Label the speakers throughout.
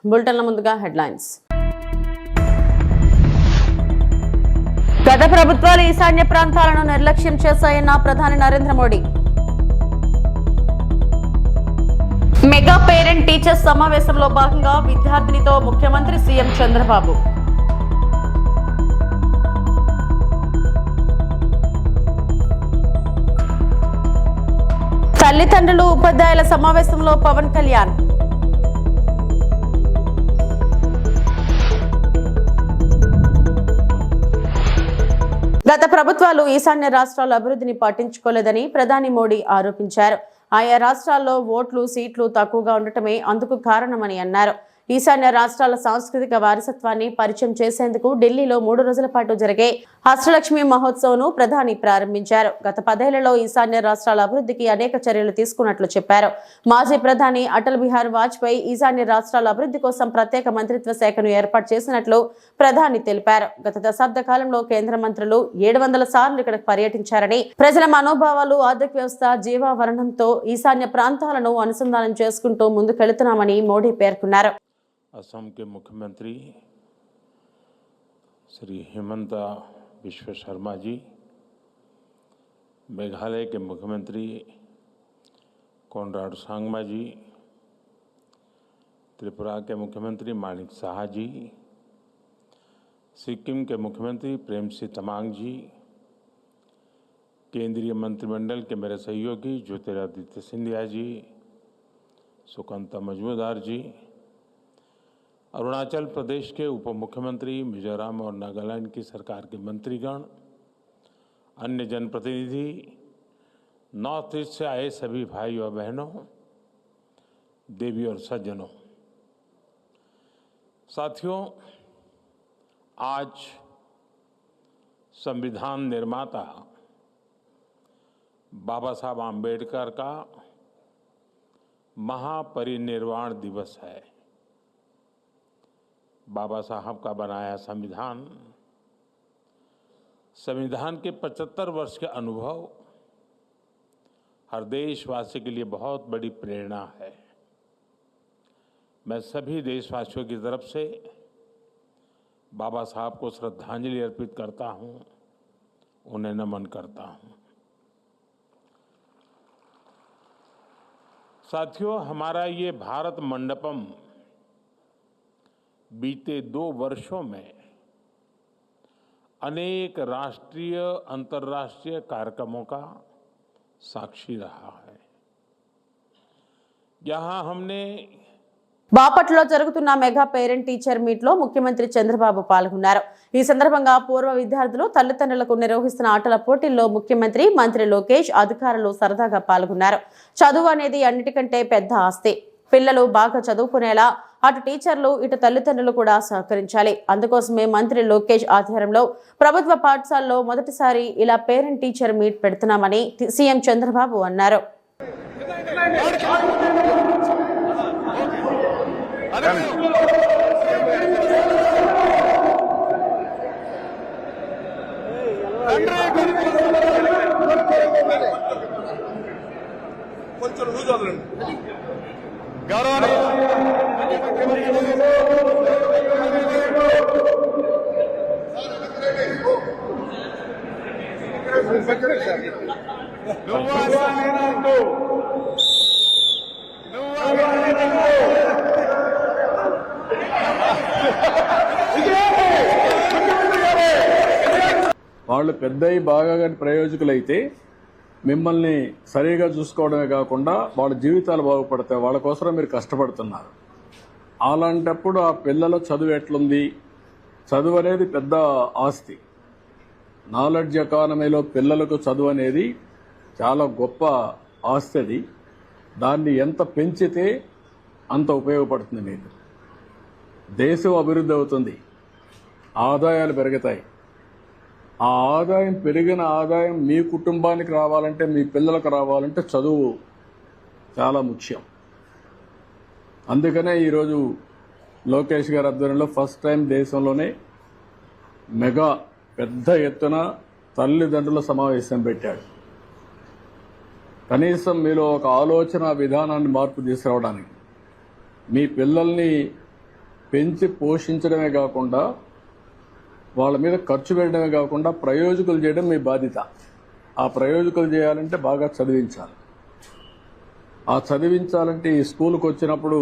Speaker 1: బులెటిన్ల ముందుగా హెడ్లైన్స్. గత ప్రభుత్వాలు ఈశాన్య ప్రాంతాలను నిర్లక్ష్యం చేశాయన్న ప్రధాని Narendra Modi. Mega parent teachers సమావేశంలో భాగంగా విద్యార్థినితో ముఖ్యమంత్రి సీఎం చంద్రబాబు. తల్లిదండ్రులు ఉపాధ్యాయుల సమావేశంలో పవన్ కళ్యాణ్. గత ప్రభుత్వాలు ఈశాన్య రాష్ట్రాల అభివృద్ధిని పట్టించుకోలేదని ప్రధాని మోడీ ఆరోపించారు. ఆయా రాష్ట్రాల్లో ఓట్లు సీట్లు తక్కువగా ఉండటమే అందుకు కారణమని అన్నారు. ఈశాన్య రాష్ట్రాల సాంస్కృతిక వారసత్వాన్ని పరిచయం చేసేందుకు ఢిల్లీలో 3 రోజుల పాటు జరిగే అష్టలక్ష్మి మహోత్సవ్ను ప్రధాని ప్రారంభించారు. గత 10 ఏళ్లలో ఈశాన్య రాష్ట్రాల అభివృద్ధికి అనేక చర్యలు తీసుకున్నట్లు చెప్పారు. మాజీ ప్రధాని అటల్ బిహారీ వాజ్పేయి ఈశాన్య రాష్ట్రాల అభివృద్ధి కోసం ప్రత్యేక మంత్రిత్వ శాఖను ఏర్పాటు చేసినట్లు ప్రధాని తెలిపారు. గత దశాబ్ద కాలంలో కేంద్ర మంత్రులు 700 సార్లు ఇక్కడ పర్యటించారని, ప్రజల మనోభావాలు, ఆర్థిక వ్యవస్థ, జీవావరణంతో ఈశాన్య ప్రాంతాలను అనుసంధానం చేసుకుంటూ ముందుకెళ్తున్నామని మోడీ పేర్కొన్నారు.
Speaker 2: असम के मुख्यमंत्री श्री हेमंता बिश्व शर्मा जी, मेघालय के मुख्यमंत्री कोनराड सांगमा जी, त्रिपुरा के मुख्यमंत्री माणिक साहा जी, सिक्किम के मुख्यमंत्री प्रेम सिंह तमांग जी, केंद्रीय मंत्रिमंडल के मेरे सहयोगी ज्योतिरादित्य सिंधिया जी, सुकांता मजूमदार जी, अरुणाचल प्रदेश के उप मुख्यमंत्री, मिजोरम और नागालैंड की सरकार के मंत्रीगण, अन्य जनप्रतिनिधि, नॉर्थ ईस्ट से आए सभी भाइयों और बहनों, देवी और सज्जनों, साथियों, आज संविधान निर्माता बाबा साहब आम्बेडकर का महापरिनिर्वाण दिवस है। बाबा साहब का बनाया संविधान के 75 वर्ष के अनुभव हर देशवासी के लिए बहुत बड़ी प्रेरणा है। मैं सभी देशवासियों की तरफ से बाबा साहब को श्रद्धांजलि अर्पित करता हूं, उन्हें नमन करता हूं। साथियों, हमारा ये भारत मंडपम बीते 2 वर्षों में अनेक राष्ट्रीय अंतर्राष्ट्रीय कार्यक्रमों का साक्षी रहा है। यहाँ हमने
Speaker 1: బాపట్లలో జరుగుతున్న మెగా పేరెంట్ టీచర్ మీట్ లో ముఖ్యమంత్రి చంద్రబాబు పాల్గొన్నారు. ఈ సందర్భంగా పూర్వ విద్యార్థులు తల్లిదండ్రులకు నిర్వహిస్తున్న ఆటల పోటీల్లో ముఖ్యమంత్రి, మంత్రి లోకేష్, అధికారులు సరదాగా పాల్గొన్నారు. చదువు అనేది అన్నిటికంటే పెద్ద ఆస్తి. పిల్లలు బాగా చదువుకునేలా అటు టీచర్లు, ఇటు తల్లిదండ్రులు కూడా సహకరించాలి. అందుకోసమే మంత్రి లోకేష్ ఆధ్వర్యంలో ప్రభుత్వ పాఠశాలలో మొదటిసారి ఇలా పేరెంట్ టీచర్ మీట్ పెడుతున్నామని సీఎం చంద్రబాబు అన్నారు.
Speaker 3: వాళ్ళు పెద్దయి బాగా ప్రయోజకులైతే మిమ్మల్ని సరిగా చూసుకోవడమే కాకుండా వాళ్ళ జీవితాలు బాగుపడతాయి. వాళ్ళ కోసం మీరు కష్టపడుతున్నారు. అలాంటప్పుడు ఆ పిల్లల చదువు ఎట్లుంది? చదువు అనేది పెద్ద ఆస్తి. నాలెడ్జ్ ఎకానమీలో పిల్లలకు చదువు అనేది చాలా గొప్ప ఆస్తి. అది దాన్ని ఎంత పెంచితే అంత ఉపయోగపడుతుంది. మీకు దేశం అభివృద్ధి అవుతుంది, ఆదాయాలు పెరుగుతాయి. ఆ ఆదాయం, పెరిగిన ఆదాయం మీ కుటుంబానికి రావాలంటే, మీ పిల్లలకు రావాలంటే చదువు చాలా ముఖ్యం. అందుకనే ఈరోజు లోకేష్ గారి ఆధ్వర్యంలో ఫస్ట్ టైం దేశంలోనే మెగా పెద్ద ఎత్తున తల్లిదండ్రుల సమావేశం పెట్టాడు. కనీసం మీలో ఒక ఆలోచన విధానాన్ని మార్పు తీసుకురావడానికి, మీ పిల్లల్ని పెంచి పోషించడమే కాకుండా వాళ్ళ మీద ఖర్చు పెట్టడమే కాకుండా ప్రయోజకులు చేయడం మీ బాధ్యత. ఆ ప్రయోజకులు చేయాలంటే బాగా చదివించాలి. ఆ చదివించాలంటే ఈ స్కూల్కి వచ్చినప్పుడు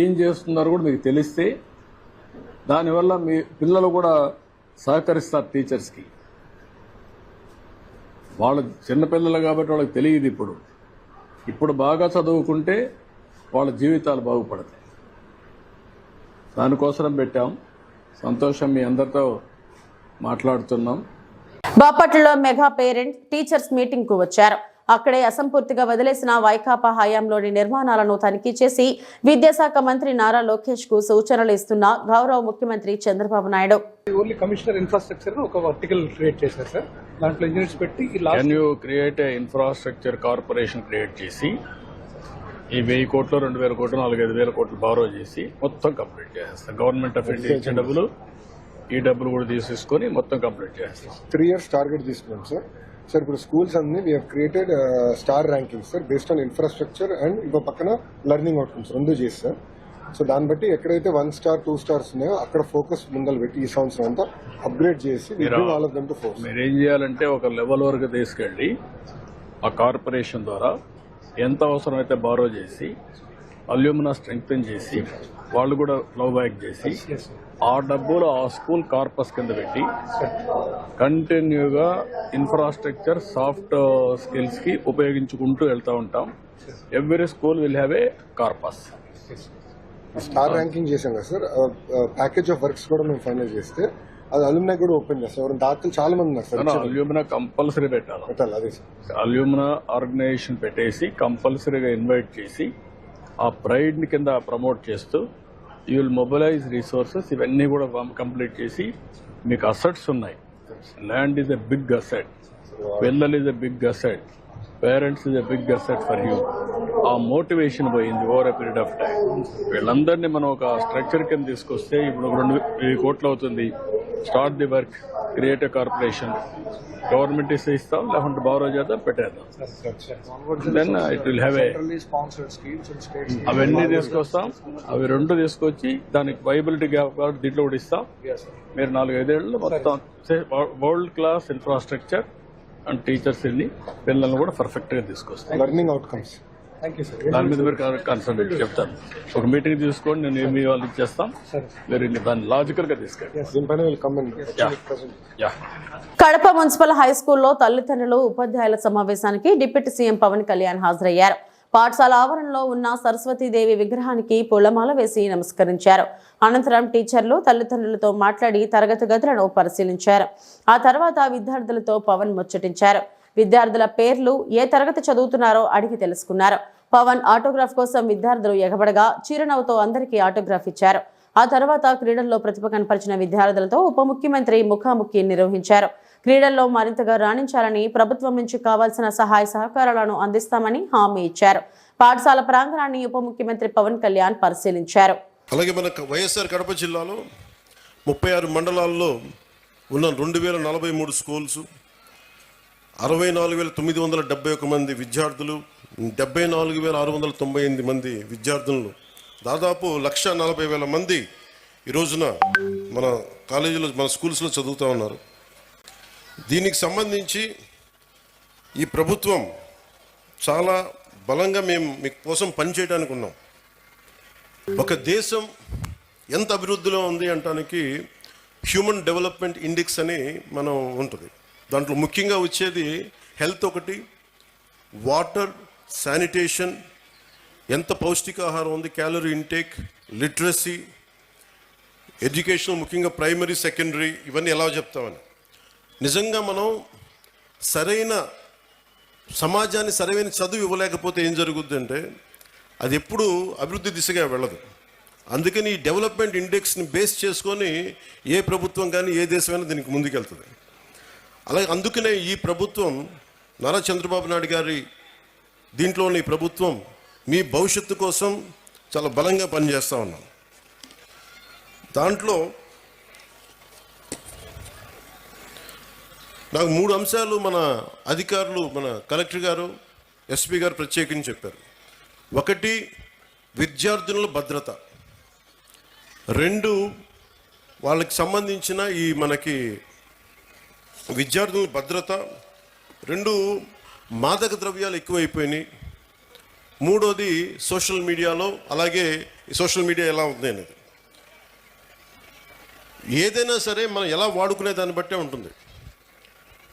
Speaker 3: ఏం చేస్తున్నారో కూడా మీకు తెలిస్తే దానివల్ల మీ పిల్లలు కూడా సహకరిస్తారు టీచర్స్కి. వాళ్ళు చిన్నపిల్లలు కాబట్టి వాళ్ళకి తెలియదు. ఇప్పుడు బాగా చదువుకుంటే వాళ్ళ జీవితాలు బాగుపడతాయి. దానికోసం పెట్టాం. సంతోషం, మీ అందరితో మాట్లాడుతున్నాం.
Speaker 1: బాపట్లలో మెగా పేరెంట్ టీచర్స్ మీటింగ్ కు వచ్చారు. అక్కడే అసంపూర్తిగా వదిలేసిన వైకాపా హయాంలోని నిర్మాణాలను తనిఖీ చేసి విద్యాశాఖ మంత్రి నారా లోకేష్ కు సూచనలు ఇస్తున్న గౌరవ ముఖ్యమంత్రి Chandrababu Naidu.
Speaker 4: Only commissioner infrastructure ఒక వర్టికల్ క్రియేట్ చేశారు సార్. దాంట్లో ఇంజనీర్స్ పెట్టి
Speaker 3: can you create a infrastructure corporation create చేసి ఈ 1000 కోట్లు 2000 కోట్లు 4-5,000 కోట్లు బారో చేసి మొత్తం కంప్లీట్ చేసేస్తాం. గవర్నమెంట్ ఆఫ్ ఇండియా ఇచ్చే డబ్బులు ఈ డబ్బులు కూడా తీసేసుకొని మొత్తం కంప్లీట్ చేస్తాం.
Speaker 5: 3 years టార్గెట్ తీసుకున్నాం సార్. సార్ ఇప్పుడు స్కూల్స్ అన్ని we have created star ranking sir based on infrastructure and ఇంకో పక్కన లెర్నింగ్ అవుట్కమ్స్ 2 చేసి సార్. సో దాన్ని బట్టి ఎక్కడైతే 1 star 2 stars ఉన్నాయో అక్కడ ఫోకస్ ముందలు పెట్టి ఈ సంవత్సరం అంతా అప్గ్రేడ్ చేసి
Speaker 3: మీరేం చేయాలంటే ఒక లెవెల్ వరకు తీసుకెళ్ళి ఆ కార్పొరేషన్ ద్వారా ఎంత అవసరమైతే బారో చేసి అల్యూమినా స్ట్రెంగ్తన్ చేసి వాళ్ళు కూడా ఫ్లో బ్యాక్ చేసి ఆ డబ్బులు ఆ స్కూల్ కార్పస్ కింద పెట్టి కంటిన్యూగా ఇన్ఫ్రాస్ట్రక్చర్ సాఫ్ట్ స్కిల్స్ కి ఉపయోగించుకుంటూ వెళ్తూ ఉంటాం. Every school will have A corpus.
Speaker 5: Star ranking చేశాం కదా సార్. ప్యాకేజ్ ఆఫ్ వర్క్స్ కూడా మేము ఫైనల్ చేస్తే అది అల్యూమినా కూడా ఓపెన్ చేస్తాం. ఎవరైనా దాతలు చాలా మంది ఉన్నారు సార్.
Speaker 3: అల్యూమినా కంపల్సరీ పెట్టాలి.
Speaker 5: అదే సార్.
Speaker 3: అల్యూమినా ఆర్గనైజేషన్ పెట్టేసి కంపల్సరీగా ఇన్వైట్ చేసి ఆ ప్రైడ్ ని కింద ప్రమోట్ చేస్తూ యూ విల్ మొబిలైజ్ రిసోర్సెస్. ఇవన్నీ కూడా కంప్లీట్ చేసి మీకు అసెట్స్ ఉన్నాయి. Land is a big asset, పిల్లలు is a big asset, parents is a big asset for you. ఆ మోటివేషన్ పోయింది over a period of time. వీళ్ళందరినీ మనం ఒక స్ట్రక్చర్ కింద తీసుకొస్తే ఇప్పుడు 2,000 కోట్లు అవుతుంది. Start the work, create a corporation. Government ఇస్తాం, లేకుంటే బారో చేద్దాం, పెట్టేద్దాం. Then it will have a అవన్నీ తీసుకొస్తాం. అవి 2 తీసుకొచ్చి దానికి వైబిలిటీ గ్యాప్ దీంట్లో కూడా ఇస్తాం. మీరు 4-5 ఏళ్ళు మొత్తం world class infrastructure and teachers వెళ్ళి పిల్లల్ని కూడా పర్ఫెక్ట్ గా తీసుకొస్తాం.
Speaker 5: లెర్నింగ్ అవుట్కమ్స్
Speaker 3: దాని మీద మీరు కన్సల్టేట్ చెప్తాను. ఒక మీటింగ్ తీసుకోండి, నేను ఏమి వాళ్ళు ఇచ్చేస్తాం. మీరు దాన్ని లాజికల్ గా తీసుకెళ్ళి.
Speaker 1: కడప మున్సిపల్ హై స్కూల్లో తల్లిదండ్రులు ఉపాధ్యాయుల సమావేశానికి డిప్యూటీ సీఎం పవన్ కళ్యాణ్ హాజరయ్యారు. పాఠశాల ఆవరణలో ఉన్న సరస్వతీదేవి విగ్రహానికి పూలమాల వేసి నమస్కరించారు. అనంతరం టీచర్లు తల్లిదండ్రులతో మాట్లాడి తరగతి గదులను పరిశీలించారు. ఆ తర్వాత విద్యార్థులతో పవన్ ముచ్చటించారు. విద్యార్థుల పేర్లు, ఏ తరగతి చదువుతున్నారో అడిగి తెలుసుకున్నారు. పవన్ ఆటోగ్రాఫ్ కోసం విద్యార్థులు ఎగబడగా చిరునవ్వుతో అందరికీ ఆటోగ్రాఫ్ ఇచ్చారు. ఆ తర్వాత క్రీడల్లో ప్రతిభ కనపరిచిన విద్యార్థులతో ఉప ముఖ్యమంత్రి ముఖాముఖి నిర్వహించారు. క్రీడల్లో మరింతగా రాణించాలని, ప్రభుత్వం నుంచి కావాల్సిన సహాయ సహకారాలను అందిస్తామని హామీ ఇచ్చారు. పాఠశాల ప్రాంగణాన్ని ఉప ముఖ్యమంత్రి పవన్ కళ్యాణ్ పరిశీలించారు.
Speaker 6: అలాగే మన వైఎస్ఆర్ కడప జిల్లాలో 36 మండలాల్లో ఉన్న 2,043 స్కూల్స్, 64,971 మంది విద్యార్థులు, 74,698 మంది విద్యార్థులను, దాదాపు 1,40,000 మంది ఈ రోజున మన కాలేజీలో మన స్కూల్స్లో చదువుతూ ఉన్నారు. దీనికి సంబంధించి ఈ ప్రభుత్వం చాలా బలంగా మేము మీకోసం పనిచేయడానికి ఉన్నాం. ఒక దేశం ఎంత అభివృద్ధిలో ఉంది అంటానికి హ్యూమన్ డెవలప్మెంట్ ఇండెక్స్ అని మనం ఉంటుంది. దాంట్లో ముఖ్యంగా వచ్చేది హెల్త్ ఒకటి, వాటర్, శానిటేషన్, ఎంత పౌష్టికాహారం ఉంది, క్యాలరీ ఇంటేక్, లిటరసీ, ఎడ్యుకేషన్, ముఖ్యంగా ప్రైమరీ, సెకండరీ, ఇవన్నీ ఎలా చెప్తామని. నిజంగా మనం సరైన సమాజాన్ని సరైన చదువు ఇవ్వలేకపోతే ఏం జరుగుద్ది అంటే అది ఎప్పుడు అభివృద్ధి దిశగా వెళ్ళదు. అందుకని ఈ డెవలప్మెంట్ ఇండెక్స్ని బేస్ చేసుకొని ఏ ప్రభుత్వం కానీ ఏ దేశమైనా దీనికి ముందుకెళ్తుంది. అలాగే అందుకనే ఈ ప్రభుత్వం నారా చంద్రబాబు నాయుడు గారి దీంట్లోని ప్రభుత్వం మీ భవిష్యత్తు కోసం చాలా బలంగా పనిచేస్తూ ఉన్నాం. దాంట్లో నాకు 3 అంశాలు మన అధికారులు, మన కలెక్టర్ గారు, ఎస్పీ గారు ప్రత్యేకించి చెప్పారు. ఒకటి, విద్యార్థుల భద్రత. రెండు, వాళ్ళకి సంబంధించిన ఈ మనకి విద్యార్థుల భద్రత, రెండు మాదక ద్రవ్యాలు ఎక్కువైపోయినాయి, మూడోది సోషల్ మీడియాలో, అలాగే సోషల్ మీడియా ఎలా ఉంది అనేది. ఏదైనా సరే మనం ఎలా వాడుకునే దాన్ని బట్టే ఉంటుంది.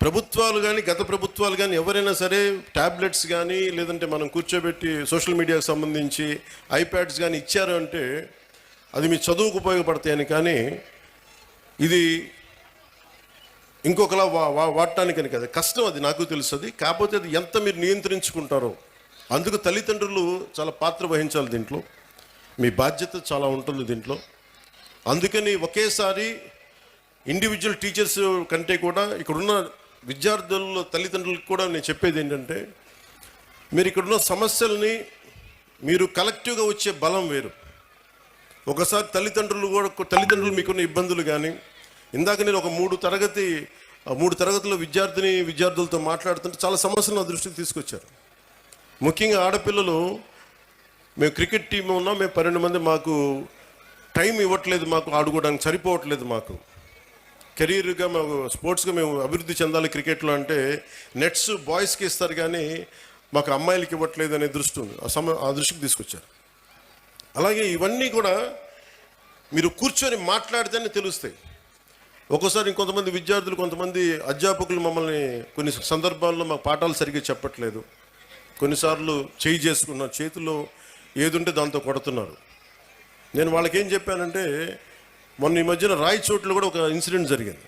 Speaker 6: ప్రభుత్వాలు కానీ, గత ప్రభుత్వాలు కానీ ఎవరైనా సరే ట్యాబ్లెట్స్ కానీ, లేదంటే మనం కూర్చోబెట్టి సోషల్ మీడియాకు సంబంధించి ఐప్యాడ్స్ కానీ ఇచ్చారు అంటే అది మీ చదువుకు ఉపయోగపడతాయని, కానీ ఇది ఇంకొకలా వాడటానికని కదా. కష్టం, అది నాకు తెలుస్తుంది. కాకపోతే అది ఎంత మీరు నియంత్రించుకుంటారో, అందుకు తల్లిదండ్రులు చాలా పాత్ర వహించాలి దీంట్లో. మీ బాధ్యత చాలా ఉంటుంది దీంట్లో. అందుకని ఒకేసారి ఇండివిజువల్ టీచర్స్ కంటే కూడా ఇక్కడున్న విద్యార్థుల తల్లిదండ్రులకు కూడా నేను చెప్పేది ఏంటంటే, మీరు ఇక్కడున్న సమస్యల్ని మీరు కలెక్టివ్గా వచ్చే బలం వేరు. ఒకసారి తల్లిదండ్రులు మీకున్న ఇబ్బందులు కానీ, ఇందాక నేను ఒక మూడు తరగతుల విద్యార్థులతో మాట్లాడుతుంటే చాలా సమస్యలు నా దృష్టికి తీసుకొచ్చారు. ముఖ్యంగా ఆడపిల్లలు, మేము క్రికెట్ టీం ఉన్నాం, మేము 12 మంది, మాకు టైం ఇవ్వట్లేదు, మాకు ఆడుకోవడానికి సరిపోవట్లేదు, మాకు కెరీర్గా మాకు స్పోర్ట్స్గా మేము అభివృద్ధి చెందాలి క్రికెట్లో అంటే నెట్స్ బాయ్స్కి ఇస్తారు కానీ మాకు అమ్మాయిలకి ఇవ్వట్లేదు అనే దృష్టి ఉంది. ఆ దృష్టికి తీసుకొచ్చారు. అలాగే ఇవన్నీ కూడా మీరు కూర్చొని మాట్లాడితేనే తెలుస్తాయి. ఒక్కోసారి కొంతమంది అధ్యాపకులు మమ్మల్ని కొన్ని సందర్భాల్లో మాకు పాఠాలు సరిగ్గా చెప్పట్లేదు, కొన్నిసార్లు చేయి చేసుకున్నారు, చేతిలో ఏదుంటే దాంతో కొడుతున్నారు. నేను వాళ్ళకి ఏం చెప్పానంటే, మొన్న ఈ మధ్యన రాయచోట్లో కూడా ఒక ఇన్సిడెంట్ జరిగింది.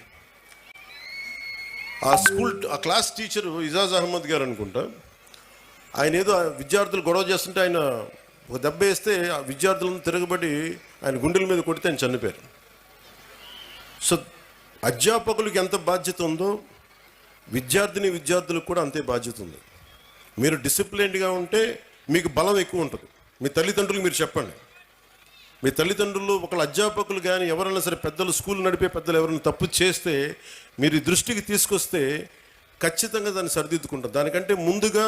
Speaker 6: ఆ క్లాస్ టీచర్ ఇజాజ్ అహ్మద్ గారు అనుకుంటా, ఆయన ఏదో విద్యార్థులు గొడవ చేస్తుంటే ఆయన ఒక దెబ్బ వేస్తే ఆ విద్యార్థులను తిరగబడి ఆయన గుండెల మీద కొడితే ఆయన చనిపోయారు. సో అధ్యాపకులకు ఎంత బాధ్యత ఉందో విద్యార్థులకు కూడా అంతే బాధ్యత ఉంది. మీరు డిసిప్లైన్డ్గా ఉంటే మీకు బలం ఎక్కువ ఉంటుంది. మీ తల్లిదండ్రులకు మీరు చెప్పండి. మీ తల్లిదండ్రులు, ఒకళ్ళ అధ్యాపకులు కానీ ఎవరైనా సరే, పెద్దలు, స్కూల్ నడిపే పెద్దలు ఎవరైనా తప్పు చేస్తే మీరు దృష్టికి తీసుకొస్తే ఖచ్చితంగా దాన్ని సరిదిద్దుకుంటారు. దానికంటే ముందుగా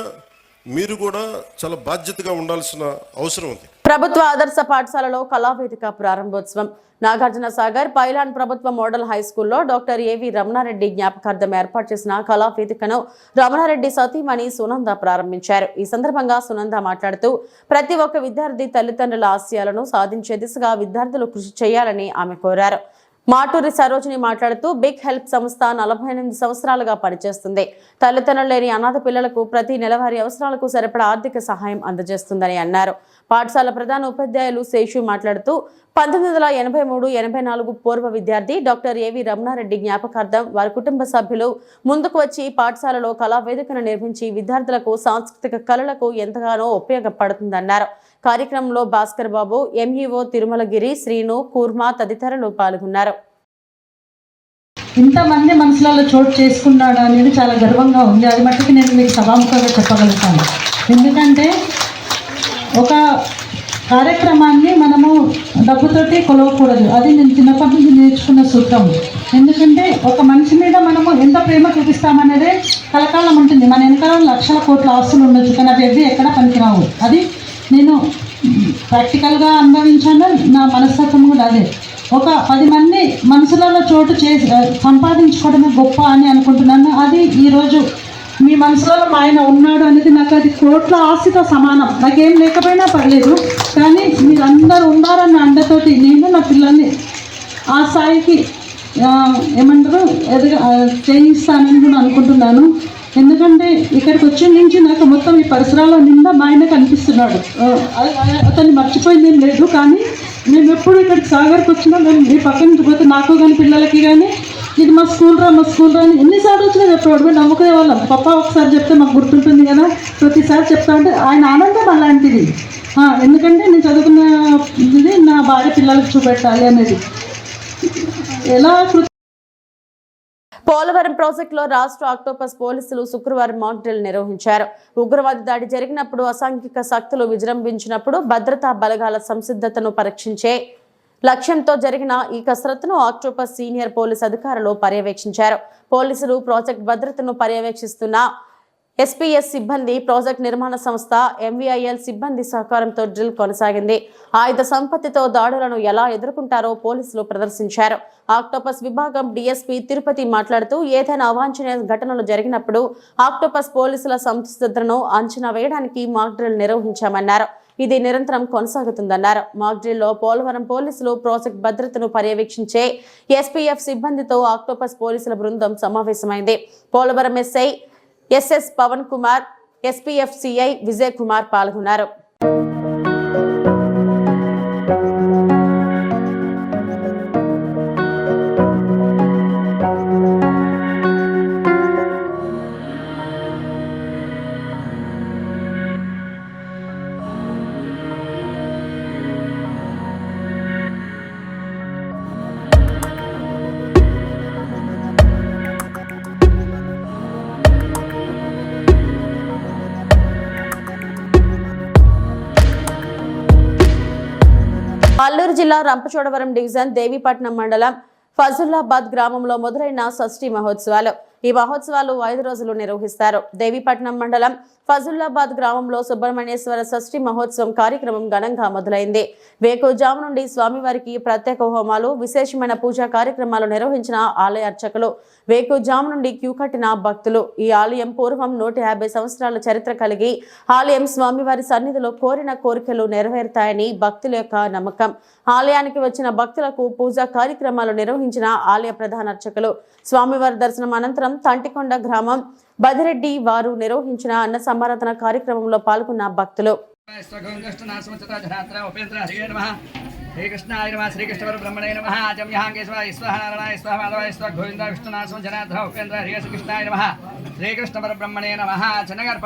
Speaker 6: మీరు కూడా చాలా బాధ్యతగా ఉండాల్సిన అవసరం ఉంది.
Speaker 1: ప్రభుత్వ ఆదర్శ పాఠశాలలో కళావేదిక ప్రారంభోత్సవం. నాగార్జున సాగర్ పైలాన్ ప్రభుత్వ మోడల్ హై స్కూల్లో డాక్టర్ ఏవి రమణారెడ్డి జ్ఞాపకార్థం ఏర్పాటు చేసిన కళావేదికను రమణారెడ్డి సతీమణి సునంద ప్రారంభించారు. ఈ సందర్భంగా సునంద మాట్లాడుతూ, ప్రతి ఒక్క విద్యార్థి తల్లిదండ్రుల ఆశయాలను సాధించే దిశగా విద్యార్థులు కృషి చేయాలని ఆమె కోరారు. మాటూరి సరోజిని మాట్లాడుతూ, బిగ్ హెల్ప్ సంస్థ 48 సంవత్సరాలుగా పనిచేస్తుంది. తల్లిదండ్రులు లేని అనాథ పిల్లలకు ప్రతి నెలవారీ అవసరాలకు సరిపడా ఆర్థిక సహాయం అందజేస్తుందని అన్నారు. పాఠశాల ప్రధాన ఉపాధ్యాయులు శేషు మాట్లాడుతూ, 1983-84 పూర్వ విద్యార్థి డాక్టర్ ఏవి రమణారెడ్డి జ్ఞాపకార్థం వారి కుటుంబ సభ్యులు ముందుకు వచ్చి పాఠశాలలో కళావేదికను నిర్మించి విద్యార్థులకు సాంస్కృతిక కళలకు ఎంతగానో ఉపయోగపడుతుందన్నారు. కార్యక్రమంలో భాస్కర్ బాబు, ఎంఈఓ తిరుమలగిరి, శ్రీను, కూర్మా తదితరులు పాల్గొన్నారు.
Speaker 7: ఇంతమంది మనసులలో చోటు చేసుకున్నాడు అనేది చాలా గర్వంగా ఉంది. అది మట్టుకు నేను మీకు సభాముఖంగా చెప్పగలుగుతాను. ఎందుకంటే ఒక కార్యక్రమాన్ని మనము డబ్బుతోటి కొలవకూడదు. అది నేను చిన్నప్పటి నుంచి నేర్చుకున్న సూత్రం. ఎందుకంటే ఒక మనిషి మీద మనము ఎంత ప్రేమ చూపిస్తామనేదే కలకాలం ఉంటుంది. మన వెనకాల లక్షల కోట్ల ఆస్తులు ఉండొచ్చు, కానీ అవి ఎక్కడ పనికిరావు. అది నేను ప్రాక్టికల్గా అనుభవించాను. నా మనస్తత్వం కూడా అదే. ఒక 10 మంది మనసులలో చోటు చేసి సంపాదించుకోవడమే గొప్ప అని అనుకుంటున్నాను. అది ఈరోజు మీ మనసులలో మా ఆయన ఉన్నాడు అనేది నాకు అది కోట్ల ఆస్తితో సమానం. నాకేం లేకపోయినా పర్లేదు, కానీ మీరందరూ ఉన్నారన్న అండతోటి నేను నా పిల్లల్ని ఆ స్థాయికి చేయిస్తానని కూడా అనుకుంటున్నాను. ఎందుకంటే ఇక్కడికి వచ్చిన నుంచి నాకు మొత్తం ఈ పరిసరాల నిండా మా ఆయన కనిపిస్తున్నాడు. అతన్ని మర్చిపోయింది ఏం లేదు, కానీ మేము ఎప్పుడు ఇక్కడికి సాగర్కి వచ్చినా మేము ఈ పక్క నుంచి పోతే నాకు కానీ పిల్లలకి కానీ ఇది మా స్కూల్ రా అని ఎన్నిసార్లు వచ్చినా చెప్పేవాడు. మేము నమ్ముకునే వాళ్ళం. పప్ప ఒకసారి చెప్తే మాకు గుర్తుంటుంది కదా, ప్రతిసారి చెప్తా ఉంటే ఆయన ఆనందం అలాంటిది. ఎందుకంటే నేను చదువుకున్నది నా భార్య పిల్లలకు చూపెట్టాలి అనేది. ఎలా
Speaker 1: పోలవరం ప్రాజెక్టులో రాష్ట్ర ఆక్టోపస్ పోలీసులు శుక్రవారం మాక్ డ్రిల్ నిర్వహించారు. ఉగ్రవాద దాడి జరిగినప్పుడు, అసాంఘిక శక్తులు విజృంభించినప్పుడు భద్రతా బలగాల సంసిద్ధతను పరీక్షించే లక్ష్యంతో జరిగిన ఈ కసరత్తును ఆక్టోపస్ సీనియర్ పోలీస్ అధికారులు పర్యవేక్షించారు. పోలీసులు ప్రాజెక్ట్ భద్రతను పర్యవేక్షిస్తున్న ఎస్పీఎస్ సిబ్బంది ప్రాజెక్ట్ నిర్మాణ సంస్థ ఎంవీఐఎల్ సిబ్బంది సహకారంతో డ్రిల్ కొనసాగింది. ఆయుధ సంపత్తితో దాడులను ఎలా ఎదుర్కొంటారో పోలీసులు ప్రదర్శించారు. ఆక్టోపస్ విభాగం డీఎస్పీ తిరుపతి మాట్లాడుతూ ఏదైనా అవాంఛనీయ ఘటనలు జరిగినప్పుడు ఆక్టోపస్ పోలీసుల సంసిద్ధతను అంచనా వేయడానికి మాక్ డ్రిల్ నిర్వహించామన్నారు. ఇది నిరంతరం కొనసాగుతుందన్నారు. మాక్ డ్రిల్లో పోలవరం పోలీసులు ప్రాజెక్ట్ భద్రతను పర్యవేక్షించే ఎస్పీఎఫ్ సిబ్బందితో ఆక్టోపస్ పోలీసుల బృందం సమావేశమైంది. Polavaram SI SS Pawan Kumar, SPF CI Vijay Kumar పాల్గొన్నారు. అల్లూరు జిల్లా రంపచోడవరం డివిజన్ దేవీపట్నం మండలం ఫజుల్లాబాద్ గ్రామంలో మొదలైన షష్ఠి మహోత్సవాలు. ఈ మహోత్సవాలు 5 రోజులు నిర్వహిస్తారు. దేవీపట్నం మండలం ఫజుల్లాబాద్ గ్రామంలో సుబ్రహ్మణ్యేశ్వర షష్ఠి మహోత్సవం కార్యక్రమం ఘనంగా మొదలైంది. వేకువజాము నుండి స్వామివారికి ప్రత్యేక హోమాలు, విశేషమైన పూజా కార్యక్రమాలు నిర్వహించిన ఆలయ అర్చకులు, వేకువజాము నుండి క్యూ కట్టిన భక్తులు. ఈ ఆలయం పూర్వం 150 సంవత్సరాల చరిత్ర కలిగి ఆలయం స్వామివారి సన్నిధిలో కోరిన కోరికలు నెరవేరుతాయని భక్తుల యొక్క నమ్మకం. ఆలయానికి వచ్చిన భక్తులకు పూజా కార్యక్రమాలు నిర్వహించిన ఆలయ ప్రధాన అర్చకులు. స్వామివారి దర్శనం అనంతరం తంటికొండ గ్రామం బదిరెడ్డి వారు నిర్వహించిన అన్న సమారాధన కార్యక్రమంలో పాల్గొన్న భక్తులు.
Speaker 8: శ్రీకృష్ణాయ నమః శ్రీకృష్ణ పరబ్రహ్మణే నమః ఆజమ్యహాంగేశ్వరాయ స్వాహ నారాయణ స్వాహ మాధవాయ స్వాహ గోవింద విష్ణునాథ జనార్దన ఉపేంద్ర హరి శ్రీకృష్ణాయ నమః శ్రీకృష్ణ పరబ్రహ్మణే నమః చనగర్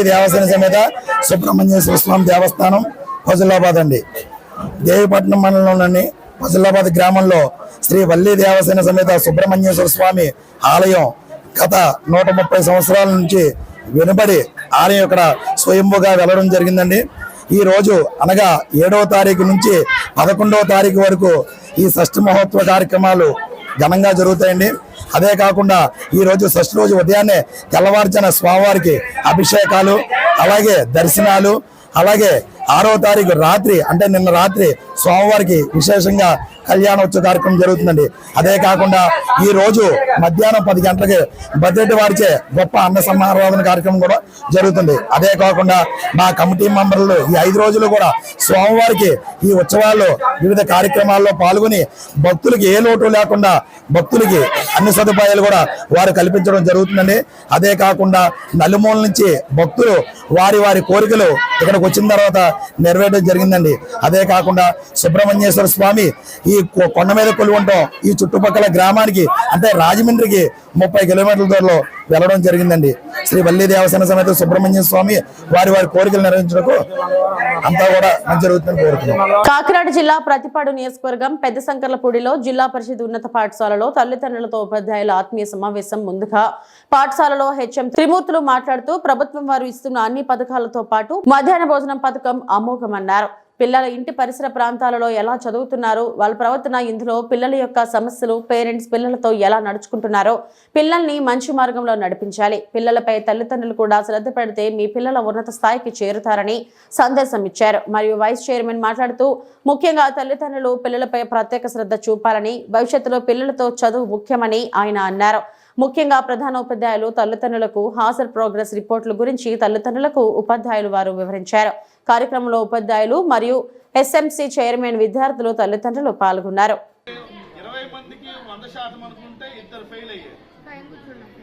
Speaker 9: దేవసేన సమేత సుబ్రహ్మణ్యేశ్వర స్వామి దేవస్థానం ఫజుల్లాబాద్ అండి. దేవీపట్నం మండలంలోని ఫజుల్లాబాద్ గ్రామంలో శ్రీ వల్లి దేవసేన సమేత సుబ్రహ్మణ్యేశ్వర స్వామి ఆలయం గత 130 సంవత్సరాల నుంచి వెనుబడి ఆలయం ఇక్కడ స్వయంభుగా వెళ్ళడం జరిగిందండి. ఈ రోజు అనగా 7వ తారీఖు నుంచి 11వ తారీఖు వరకు ఈ షష్ఠి మహోత్సవ కార్యక్రమాలు ఘనంగా జరుగుతాయండి. అదే కాకుండా ఈ రోజు షష్ఠి రోజు ఉదయాన్నే తెల్లవారుజామున స్వామివారికి అభిషేకాలు, అలాగే దర్శనాలు, అలాగే 6వ తారీఖు రాత్రి అంటే నిన్న రాత్రి స్వామివారికి విశేషంగా కళ్యాణోత్సవ కార్యక్రమం జరుగుతుందండి. అదే కాకుండా ఈ రోజు మధ్యాహ్నం 10 గంటలకి బడ్జెట్ వారిచే గొప్ప అన్న సమారాధన కార్యక్రమం కూడా జరుగుతుంది. అదే కాకుండా మా కమిటీ మెంబర్లు ఈ 5 రోజులు కూడా స్వామివారికి ఈ ఉత్సవాల్లో వివిధ కార్యక్రమాల్లో పాల్గొని భక్తులకి ఏ లోటు లేకుండా భక్తులకి అన్ని సదుపాయాలు కూడా వారు కల్పించడం జరుగుతుందండి. అదే కాకుండా నలుమూల నుంచి భక్తులు వారి వారి కోరికలు ఇక్కడికి వచ్చిన తర్వాత నెరవేరడం జరిగిందండి. అదే కాకుండా సుబ్రహ్మణ్యేశ్వర స్వామి ఈ కొండ మీద కొలువు ఉంటాం ఈ చుట్టుపక్కల గ్రామానికి అంటే రాజమండ్రికి 30 కిలోమీటర్ల దూరంలో వెళ్ళడం జరిగిందండి. శ్రీ వల్లి దేవసేన సమేత సుబ్రహ్మణ్య స్వామి వారి వారి కోరికలు నెరవేర్చడానికి అంతా కూడా మంచి జరుగుతుందని కోరుతున్నాం.
Speaker 1: కాకినాడ జిల్లా ప్రతిపాడు నియోజకవర్గం పెద్ద సంకర్లపూడిలో జిల్లా పరిషత్ ఉన్నత పాఠశాలలో తల్లిదండ్రులతో ఉపాధ్యాయుల ఆత్మీయ సమావేశం. ముందుగా పాఠశాలలో హెచ్ఎం త్రిమూర్తులు మాట్లాడుతూ ప్రభుత్వం వారు ఇస్తున్న అన్ని పథకాలతో పాటు మధ్యాహ్న భోజనం పథకం అమోఘమన్నారు. పిల్లల ఇంటి పరిసర ప్రాంతాలలో ఎలా చదువుతున్నారు, వాళ్ళ ప్రవర్తన, ఇందులో పిల్లల యొక్క సమస్యలు, పేరెంట్స్ పిల్లలతో ఎలా నడుచుకుంటున్నారో పిల్లల్ని మంచి మార్గంలో నడిపించాలి. పిల్లలపై తల్లిదండ్రులు కూడా శ్రద్ధ పెడితే మీ పిల్లల ఉన్నత స్థాయికి చేరుతారని సందేశం ఇచ్చారు. మరియు వైస్ చైర్మన్ మాట్లాడుతూ ముఖ్యంగా తల్లిదండ్రులు పిల్లలపై ప్రత్యేక శ్రద్ధ చూపాలని, భవిష్యత్తులో పిల్లలతో చదువు ముఖ్యమని ఆయన అన్నారు. ముఖ్యంగా ప్రధాన ఉపాధ్యాయులు తల్లిదండ్రులకు హాజరు ప్రోగ్రెస్ రిపోర్టుల గురించి తల్లిదండ్రులకు ఉపాధ్యాయులు వారు వివరించారు. కార్యక్రమంలో ఉపాధ్యాయులు మరియు ఎస్ఎంసీ చైర్మన్, విద్యార్థులు, తల్లిదండ్రులు పాల్గొన్నారు.
Speaker 10: 20 మందికి 100% అనుకుంటే ఇద్దరు ఫెయిల్ అయ్యారు,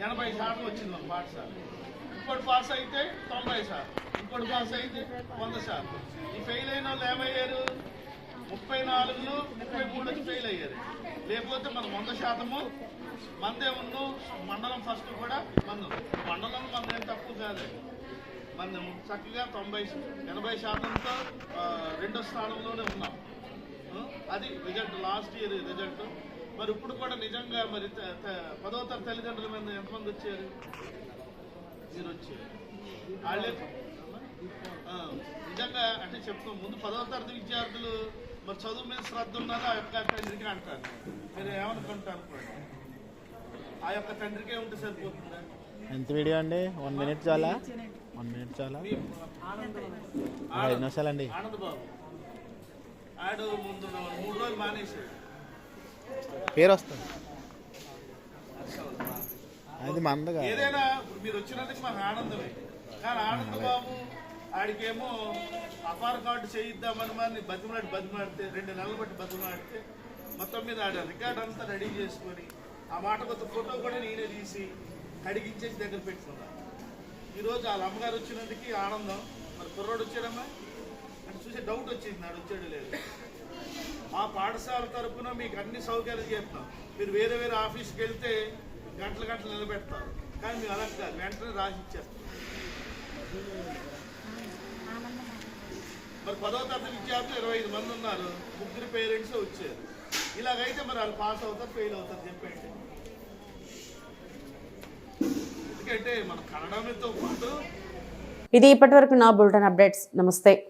Speaker 10: 80% వచ్చింది మన పాఠశాల. ఇంకోటి పాస్ అయితే 90%, ఇంకోటి పాస్ అయితే 100%. ఈ ఫెయిల్ అయిన వాళ్ళు ఏమయ్యారు? 34లో 33 వచ్చి ఫెయిల్ అయ్యారు. లేకపోతే మనం 100% మందే ఉన్ను. మండలం ఫస్ట్ కూడా మండలం ఏం తక్కువ కాదు. మనం చక్కగా 80%తో రెండో స్థానంలోనే ఉన్నాం. అది రిజల్ట్, లాస్ట్ ఇయర్ రిజల్ట్. మరి ఇప్పుడు కూడా నిజంగా మరి 10వ తరగతి తల్లిదండ్రుల మీద ఎంతమంది వచ్చారు? 0 వచ్చారు. వాళ్ళే నిజంగా అంటే చెప్తాం. ముందు 10వ తరగతి విద్యార్థులు మరి చదువు మీద శ్రద్ధ ఉన్నదో ఆ యొక్క తండ్రికి అంటారు. మీరు ఏమనుకుంటారు? ఆ యొక్క తండ్రికే ఉంటే సరిపోతుందా?
Speaker 11: ఎంత వీడియో అండి? 1 మినిట్ చాలా? 1 మినిట్ చాలా? 5 నిమిషాలండి.
Speaker 10: ఆనందబాబు ఆడు ముందు 3 రోజులు మానేశాడు.
Speaker 11: పేరు వస్తుంది అది మందగా.
Speaker 10: ఏదైనా మీరు వచ్చినందుకు మాకు ఆనందమే. కానీ ఆనందబాబు ఆడికేమో అపార కార్డు చేయిద్దామని మరి బతిమాడితే 2 నెలలు బట్టి బతిమాడితే మొత్తం మీద ఆడ రికార్డ్ అంతా రెడీ చేసుకొని ఆ మాట కొత్త ఫోటో కూడా నేనే తీసి కడిగించేసి దగ్గర పెట్టుకున్నాను. ఈరోజు వాళ్ళ అమ్మగారు వచ్చినందుకు ఆనందం. మరి కుర్రోడు వచ్చాడమ్మా అంటే చూసే డౌట్ వచ్చింది, నాడు వచ్చాడు లేదు. మా పాఠశాల తరఫున మీకు అన్ని సౌకర్యాలు చేస్తాం. మీరు వేరే వేరే ఆఫీస్కి వెళ్తే గంటలు నిలబెడతారు, కానీ మేము అలా కాదు, వెంటనే రాసి ఇచ్చేస్తాం. మరి 10వ తరగతి విద్యార్థులు 25 మంది ఉన్నారు, 3 పేరెంట్స్ వచ్చారు. ఇలాగైతే మరి వాళ్ళు పాస్ అవుతారు, ఫెయిల్ అవుతారు చెప్పండి. ఎందుకంటే మన కన్నడతో పాటు
Speaker 1: ఇది ఇప్పటివరకు నా బులెటిన్ అప్డేట్స్. నమస్తే.